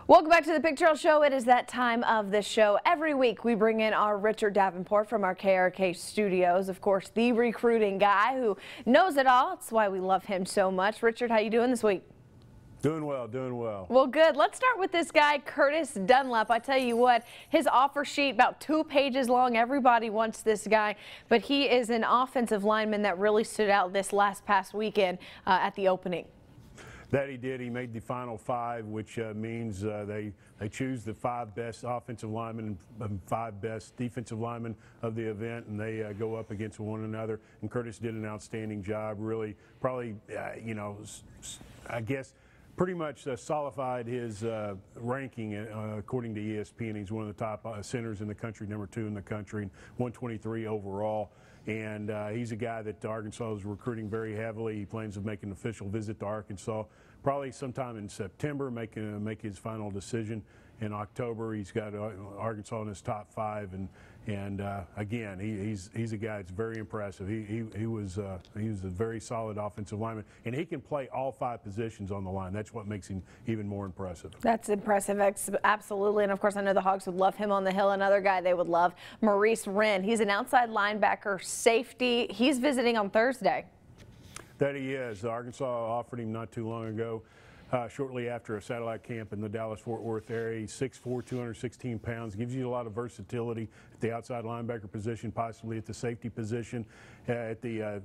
Welcome back to the Pictorial Show. It is that time of the show. Every week we bring in our Richard Davenport from our KRK studios. Of course, the recruiting guy who knows it all. That's why we love him so much. Richard, how you doing this week? Doing well, doing well. Well, good. Let's start with this guy, Curtis Dunlap. I tell you what, his offer sheet about 2 pages long. Everybody wants this guy, but he is an offensive lineman that really stood out this past weekend at the opening. That he did. He made the final 5, which means they choose the 5 best offensive linemen and 5 best defensive linemen of the event, and they go up against one another. And Curtis did an outstanding job. Really, probably, I guess, pretty much solidified his ranking according to ESPN. He's one of the top centers in the country, number 2 in the country, and 123 overall. And he's a guy that Arkansas is recruiting very heavily. He plans to make an official visit to Arkansas probably sometime in September, make his final decision in October. He's got Arkansas in his top 5, and again, he's a guy that's very impressive. He was a very solid offensive lineman, and he can play all 5 positions on the line. That's what makes him even more impressive. That's impressive, absolutely. And of course, I know the Hogs would love him on the hill. Another guy they would love, Maurice Wren. He's an outside linebacker, safety. He's visiting on Thursday. That he is. Arkansas offered him not too long ago, shortly after a satellite camp in the Dallas-Fort Worth area. He's 6'4", 216 pounds. Gives you a lot of versatility at the outside linebacker position, possibly at the safety position. At the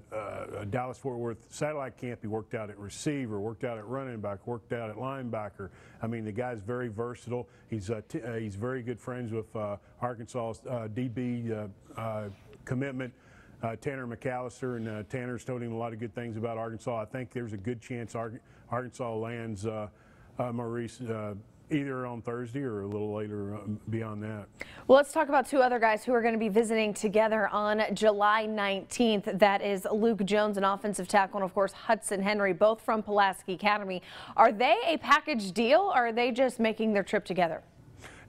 Dallas-Fort Worth satellite camp, he worked out at receiver, worked out at running back, worked out at linebacker. I mean, the guy's very versatile. He's very good friends with Arkansas's DB commitment, Tanner McAllister, and Tanner's told him a lot of good things about Arkansas. I think there's a good chance Arkansas lands Maurice either on Thursday or a little later beyond that. Well, let's talk about 2 other guys who are going to be visiting together on July 19th. That is Luke Jones, an offensive tackle, and of course Hudson Henry, both from Pulaski Academy. Are they a package deal, or are they just making their trip together?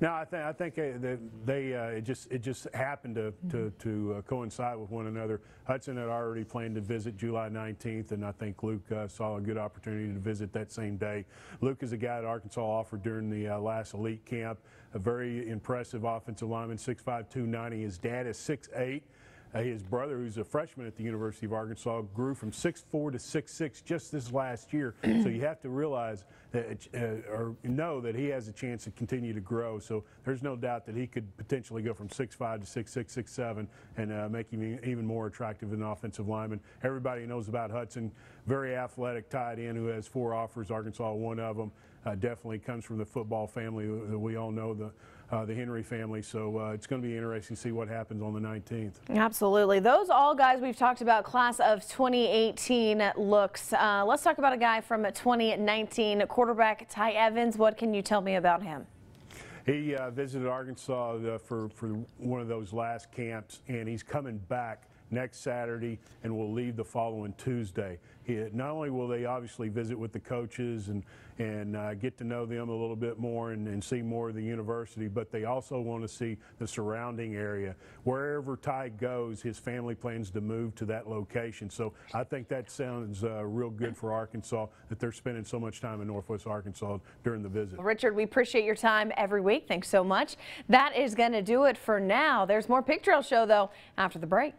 No, I think it just happened to coincide with one another. Hudson had already planned to visit July 19th, and I think Luke saw a good opportunity to visit that same day. Luke is a guy that Arkansas offered during the last elite camp. A very impressive offensive lineman, 6'5", 290. His dad is 6'8". His brother, who's a freshman at the University of Arkansas, grew from 6'4" to 6'6" just this last year. So you have to realize that, or know that he has a chance to continue to grow. So there's no doubt that he could potentially go from 6'5" to 6'6", 6'7", and make him even more attractive as an offensive lineman. Everybody knows about Hudson, very athletic tight end who has 4 offers. Arkansas, one of them. Definitely comes from the football family that we all know, the Henry family. So it's going to be interesting to see what happens on the 19th. Absolutely. Those all guys we've talked about, class of 2018 looks. Let's talk about a guy from 2019, quarterback Ty Evans. What can you tell me about him? He visited Arkansas for one of those last camps, and he's coming back next Saturday and will leave the following Tuesday. Not only will they obviously visit with the coaches and get to know them a little bit more and see more of the university, but they also want to see the surrounding area. Wherever Ty goes, his family plans to move to that location. So I think that sounds real good for Arkansas, that they're spending so much time in Northwest Arkansas during the visit. Well, Richard, we appreciate your time every week. Thanks so much. That is going to do it for now. There's more Pictorial Show, though, after the break.